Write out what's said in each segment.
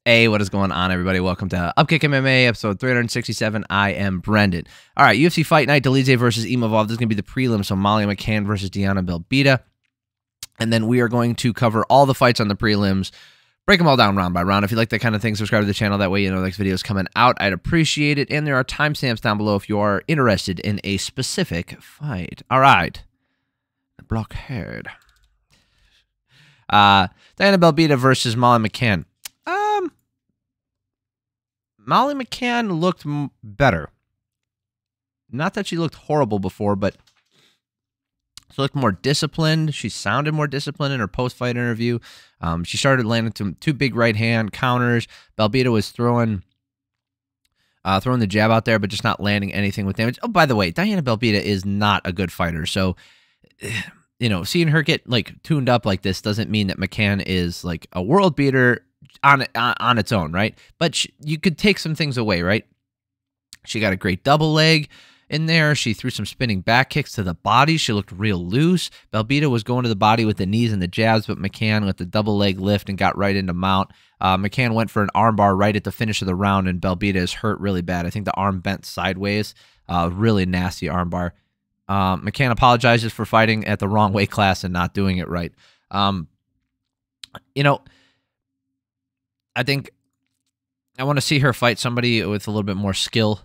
Hey, what is going on, everybody? Welcome to Upkick MMA, episode 367. I am Brendan. All right, UFC Fight Night, Delize versus Imavov. This is going to be the prelim, so Molly McCann versus Deanna Belbita. And then we are going to cover all the fights on the prelims, break them all down round by round. If you like that kind of thing, subscribe to the channel. That way you know the next video is coming out. I'd appreciate it. And there are timestamps down below if you are interested in a specific fight. All right. Blockhead. Deanna Belbita versus Molly McCann. Molly McCann looked better. Not that she looked horrible before, but she looked more disciplined. She sounded more disciplined in her post-fight interview. She started landing two big right-hand counters. Belbita was throwing the jab out there, but just not landing anything with damage. Oh, by the way, Deanna Belbita is not a good fighter. So, you know, seeing her get like tuned up like this doesn't mean that McCann is like a world beater on its own, right? But you could take some things away, right? She got a great double leg in there. She threw some spinning back kicks to the body. She looked real loose. Belbita was going to the body with the knees and the jabs, but McCann with the double leg lift and got right into mount. McCann went for an armbar right at the finish of the round, and Belbita is hurt really bad. I think the arm bent sideways. Really nasty armbar. McCann apologizes for fighting at the wrong weight class and not doing it right. You know, I think I want to see her fight somebody with a little bit more skill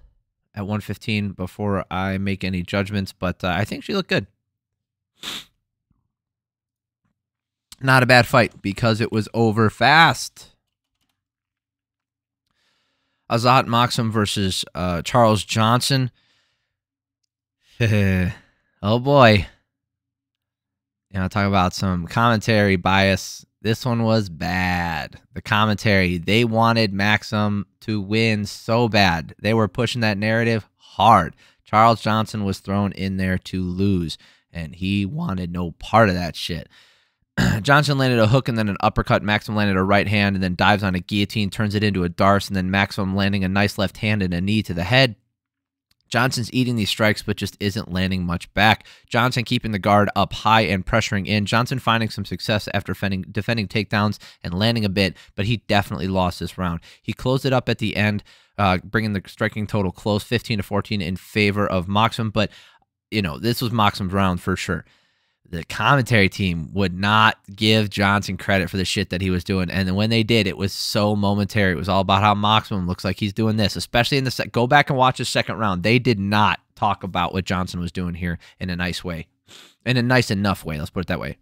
at 115 before I make any judgments, but I think she looked good. Not a bad fight because it was over fast. Azat Maksum versus Charles Johnson. Oh boy. You know, talk about some commentary bias. This one was bad. The commentary, they wanted Maksum to win so bad. They were pushing that narrative hard. Charles Johnson was thrown in there to lose, and he wanted no part of that shit. Johnson landed a hook and then an uppercut. Maksum landed a right hand and then dives on a guillotine, turns it into a darce, and then Maksum landing a nice left hand and a knee to the head. Johnson's eating these strikes, but just isn't landing much back. Johnson keeping the guard up high and pressuring in. Johnson finding some success after defending takedowns and landing a bit, but he definitely lost this round. He closed it up at the end, bringing the striking total close, 15-14 in favor of Maksum. But, you know, this was Maksum's round for sure. The commentary team would not give Johnson credit for the shit that he was doing. And then when they did, it was so momentary. It was all about how Maksum looks like he's doing this, especially in the go back and watch the second round. They did not talk about what Johnson was doing here in a nice way, in a nice enough way. Let's put it that way.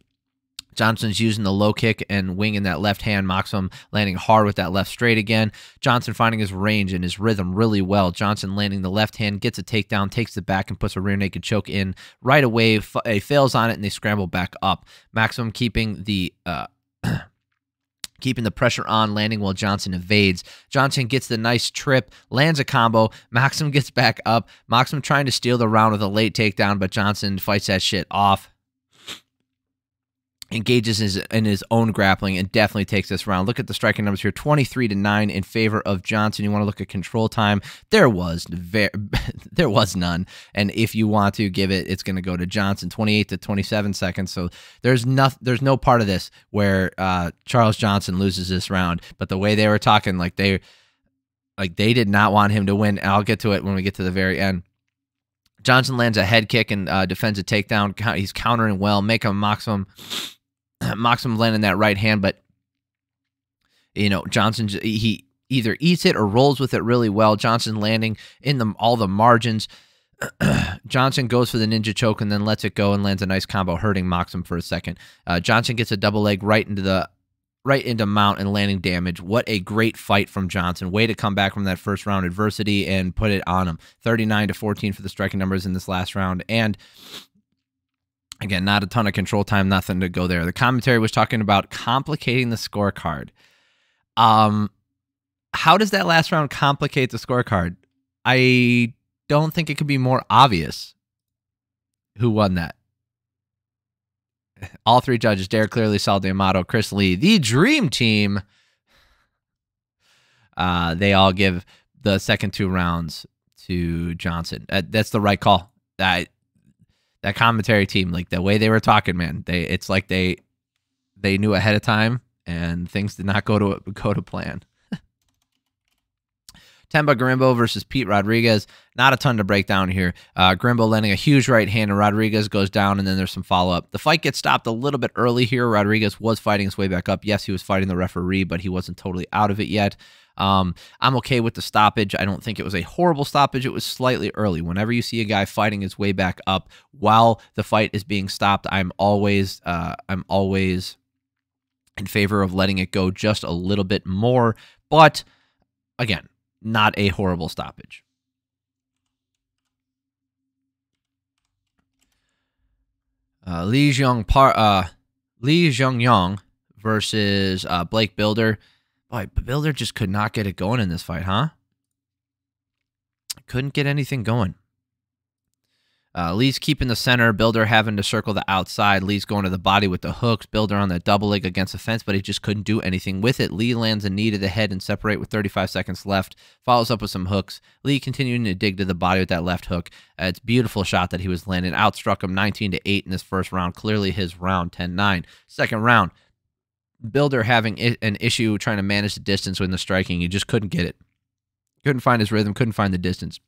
Johnson's using the low kick and winging that left hand. Maksum landing hard with that left straight again. Johnson finding his range and his rhythm really well. Johnson landing the left hand, gets a takedown, takes it back, and puts a rear naked choke in right away. He fails on it, and they scramble back up. Maksum keeping the keeping the pressure on, landing while Johnson evades. Johnson gets the nice trip, lands a combo. Maksum gets back up. Maksum trying to steal the round with a late takedown, but Johnson fights that shit off. Engages in his own grappling and definitely takes this round. Look at the striking numbers here, 23-9 in favor of Johnson. You want to look at control time. There was none. And if you want to give it, it's going to go to Johnson, 28 to 27 seconds. So there's no part of this where Charles Johnson loses this round. But the way they were talking, like they did not want him to win. I'll get to it when we get to the very end. Johnson lands a head kick and defends a takedown. He's countering well, making Maksum landing that right hand, but you know, Johnson, he either eats it or rolls with it really well. Johnson landing in all the margins. Johnson goes for the ninja choke and then lets it go and lands a nice combo, hurting Maksum for a second. Johnson gets a double leg right into mount and landing damage. What a great fight from Johnson. Way to come back from that first round adversity and put it on him. 39-14 for the striking numbers in this last round. And again, not a ton of control time, nothing to go there. The commentary was talking about complicating the scorecard. How does that last round complicate the scorecard? I don't think it could be more obvious who won that. All three judges, Derek Clearly, Sal D'Amato, Chris Lee, the dream team, they all give the second two rounds to Johnson. That's the right call. That commentary team, like the way they were talking, man, it's like they knew ahead of time and things did not go to plan. Themba Gorimbo versus Pete Rodriguez. Not a ton to break down here. Gorimbo landing a huge right hand, and Rodriguez goes down, and then there's some follow-up. The fight gets stopped a little bit early here. Rodriguez was fighting his way back up. Yes, he was fighting the referee, but he wasn't totally out of it yet. I'm okay with the stoppage. I don't think it was a horrible stoppage. It was slightly early. Whenever you see a guy fighting his way back up while the fight is being stopped, I'm always in favor of letting it go just a little bit more. But again, not a horrible stoppage. Jeong versus Blake Bilder. Boy, Bilder just could not get it going in this fight, huh? Couldn't get anything going. Lee's keeping the center. Bilder having to circle the outside. Lee's going to the body with the hooks. Bilder on that double leg against the fence, but he just couldn't do anything with it. Lee lands a knee to the head and separate with 35 seconds left. Follows up with some hooks. Lee continuing to dig to the body with that left hook. It's a beautiful shot that he was landing. Outstruck him 19-8 in this first round. Clearly his round, 10-9. Second round, Bilder having an issue trying to manage the distance in the striking. He just couldn't get it. Couldn't find his rhythm. Couldn't find the distance.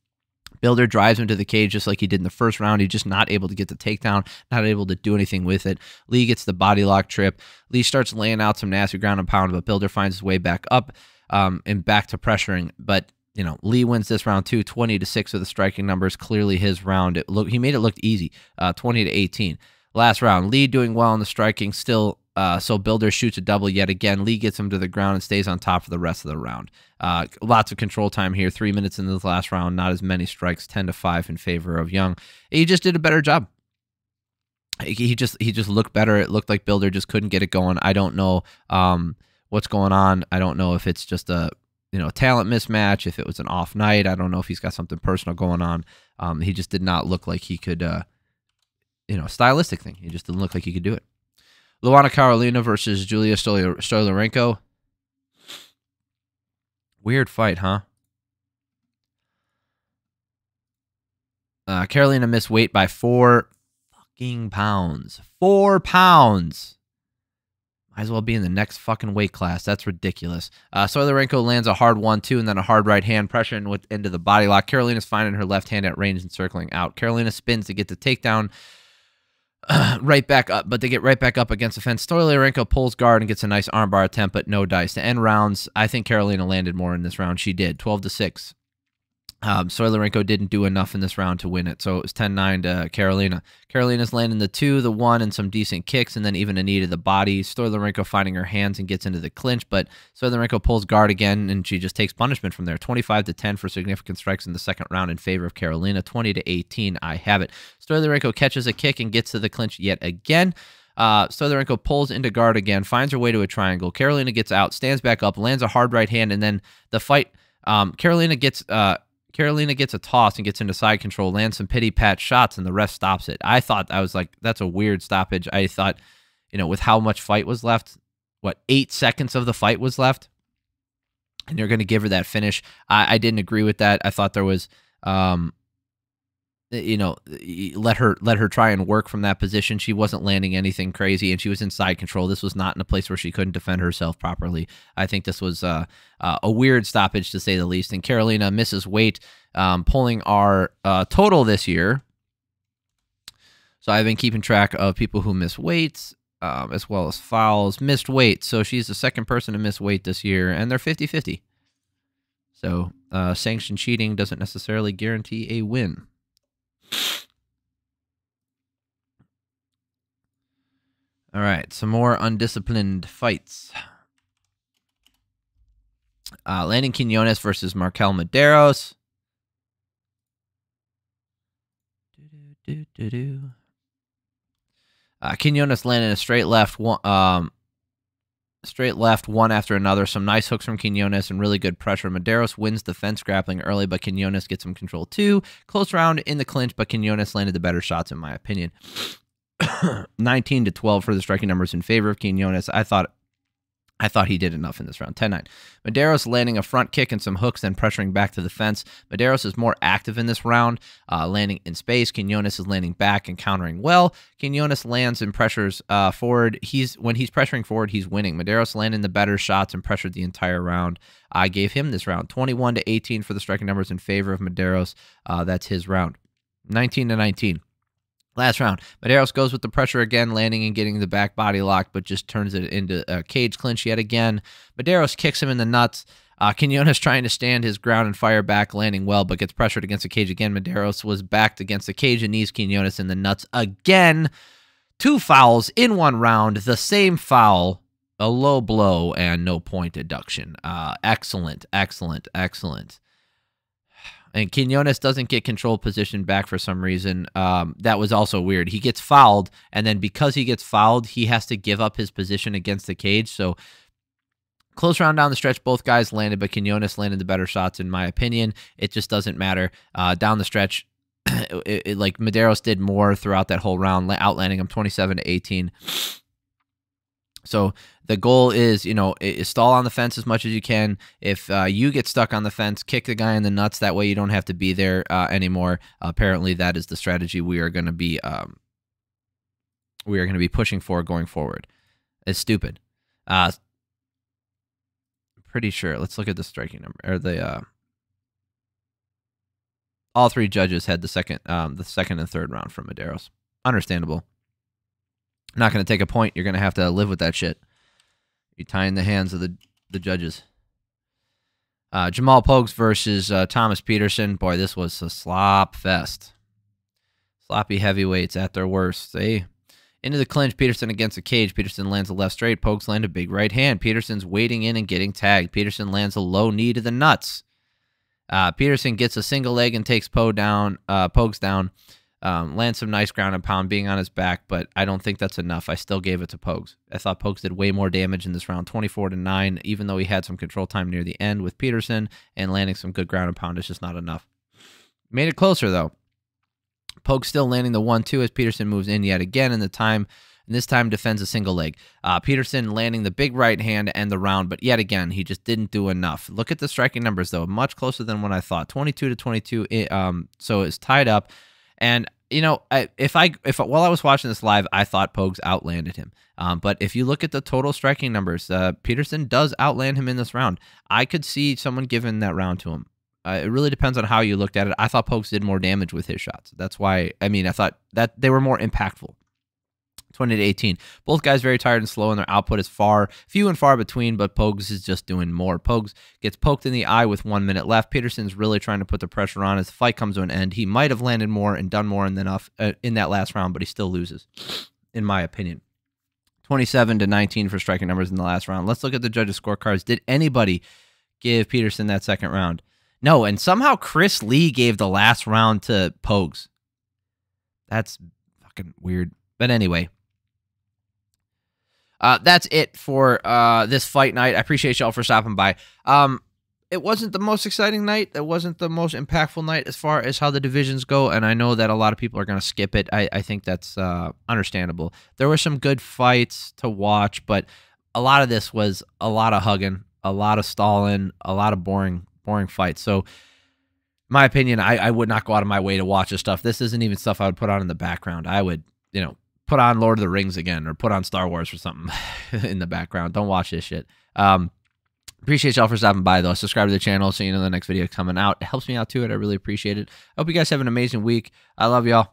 Bilder drives him to the cage just like he did in the first round. He's just not able to get the takedown, not able to do anything with it. Lee gets the body lock trip. Lee starts laying out some nasty ground and pound, but Bilder finds his way back up and back to pressuring. But, you know, Lee wins this round too, 20-6 with the striking numbers. Clearly his round. He made it look easy, 20-18. Last round, Lee doing well in the striking still. So Bilder shoots a double yet again. Lee gets him to the ground and stays on top for the rest of the round. Lots of control time here. 3 minutes into the last round. Not as many strikes. 10-5 in favor of Yeong. He just did a better job. He just looked better. It looked like Bilder just couldn't get it going. I don't know what's going on. I don't know if it's just a talent mismatch. If it was an off night. I don't know if he's got something personal going on. He just did not look like he could. Stylistic thing. He just didn't look like he could do it. Luana Carolina versus Julija Stoliarenko. Weird fight, huh? Carolina missed weight by 4 fucking pounds. 4 pounds. Might as well be in the next fucking weight class. That's ridiculous. Stoliarenko lands a hard 1-2 and then a hard right hand, pressuring into the body lock. Carolina's finding her left hand at range and circling out. Carolina spins to get the takedown. Right back up, but they get right back up against the fence. Stoliarenko pulls guard and gets a nice armbar attempt, but no dice. To end rounds, I think Carolina landed more in this round. She did, 12-6. Stoliarenko didn't do enough in this round to win it, so it was 10-9 to Carolina. Carolina's landing the 2, the 1, and some decent kicks, and then even a knee to the body. Stoliarenko finding her hands and gets into the clinch, but Stoliarenko pulls guard again, and she just takes punishment from there. 25-10 for significant strikes in the second round in favor of Carolina. 20-18, I have it. Stoliarenko catches a kick and gets to the clinch yet again. Stoliarenko pulls into guard again, finds her way to a triangle. Carolina gets out, stands back up, lands a hard right hand, and then the fight, Carolina gets a toss and gets into side control, lands some pity-pat shots, and the ref stops it. I was like, that's a weird stoppage. I thought, with how much fight was left, 8 seconds of the fight was left, and you're going to give her that finish. I didn't agree with that. I thought there was, let her try and work from that position. She wasn't landing anything crazy, and she was in side control. This was not in a place where she couldn't defend herself properly. I think this was a weird stoppage, to say the least. And Carolina misses weight, pulling our total this year. So I've been keeping track of people who miss weights, as well as fouls. Missed weight. So she's the second person to miss weight this year, and they're 50-50. So sanctioned cheating doesn't necessarily guarantee a win. All right, some more undisciplined fights. Landon Quinones versus Marquel Mederos. Quinones landing a straight left, one after another. Some nice hooks from Quinones and really good pressure. Mederos wins the fence grappling early, but Quinones gets some control too. Close round in the clinch, but Quinones landed the better shots in my opinion. 19-12 for the striking numbers in favor of Quinones. I thought I thought he did enough in this round. 10-9. Mederos landing a front kick and some hooks, then pressuring back to the fence. Mederos is more active in this round, landing in space. Quinones is landing back and countering well. Quinones lands and pressures forward. When he's pressuring forward, he's winning. Mederos landing the better shots and pressured the entire round. I gave him this round. 21-18 for the striking numbers in favor of Mederos. That's his round. 19-19. Last round, Mederos goes with the pressure again, landing and getting the back body lock, but just turns it into a cage clinch yet again. Mederos kicks him in the nuts. Quinones trying to stand his ground and fire back, landing well, but gets pressured against the cage again. Mederos was backed against the cage and knees Quinones in the nuts again. 2 fouls in 1 round, the same foul, a low blow, and no point deduction. Excellent, excellent, excellent. And Quinones doesn't get control position back for some reason. That was also weird. He gets fouled, and then because he gets fouled, he has to give up his position against the cage. So close round down the stretch, both guys landed, but Quinones landed the better shots, in my opinion. It just doesn't matter. Down the stretch, like Mederos did more throughout that whole round, outlanding him 27-18. So the goal is, stall on the fence as much as you can. If you get stuck on the fence, kick the guy in the nuts. That way you don't have to be there anymore. Apparently, that is the strategy we are going to be pushing for going forward. It's stupid. Pretty sure. Let's look at the striking number or the. All 3 judges had the second and third round from Mederos. Understandable. Not going to take a point. You're going to have to live with that shit. You're tying the hands of the judges. Jamal Pogues versus Thomas Peterson. Boy, this was a slop fest. Sloppy heavyweights at their worst. Into the clinch, Peterson against the cage. Peterson lands a left straight. Pogues land a big right hand. Peterson's wading in and getting tagged. Peterson lands a low knee to the nuts. Peterson gets a single leg and takes Pogues down. Lands some nice ground and pound being on his back, but I don't think that's enough. I still gave it to Pogues. I thought Pogues did way more damage in this round, 24-9, even though he had some control time near the end with Peterson and landing some good ground and pound. It's just not enough. Made it closer, though. Pogues still landing the 1-2 as Peterson moves in yet again, and this time defends a single leg. Peterson landing the big right hand to end the round, but yet again, he just didn't do enough. Look at the striking numbers, though. Much closer than what I thought. 22-22, so it's tied up. And, while I was watching this live, I thought Pogues outlanded him. But if you look at the total striking numbers, Peterson does outland him in this round. I could see someone giving that round to him. It really depends on how you looked at it. I thought Pogues did more damage with his shots. That's why, I thought that they were more impactful. 20-18. Both guys very tired and slow, and their output is few and far between, but Pogues is just doing more. Pogues gets poked in the eye with 1 minute left. Peterson's really trying to put the pressure on as the fight comes to an end. He might have landed more and done more in that last round, but he still loses, in my opinion. 27-19 for striking numbers in the last round. Let's look at the judges' scorecards. Did anybody give Peterson that second round? No, and somehow Chris Lee gave the last round to Pogues. That's fucking weird. But anyway. That's it for this fight night. I appreciate y'all for stopping by. It wasn't the most exciting night. It wasn't the most impactful night as far as how the divisions go, and I know that a lot of people are going to skip it. I think that's understandable. There were some good fights to watch, but a lot of this was a lot of hugging, a lot of stalling, a lot of boring fights. So, in my opinion, I would not go out of my way to watch this stuff. This isn't even stuff I would put on in the background. I would, put on Lord of the Rings again or put on Star Wars or something in the background. Don't watch this shit. Appreciate y'all for stopping by, though. Subscribe to the channel so you know the next video coming out. It helps me out, too. I really appreciate it. I hope you guys have an amazing week. I love y'all.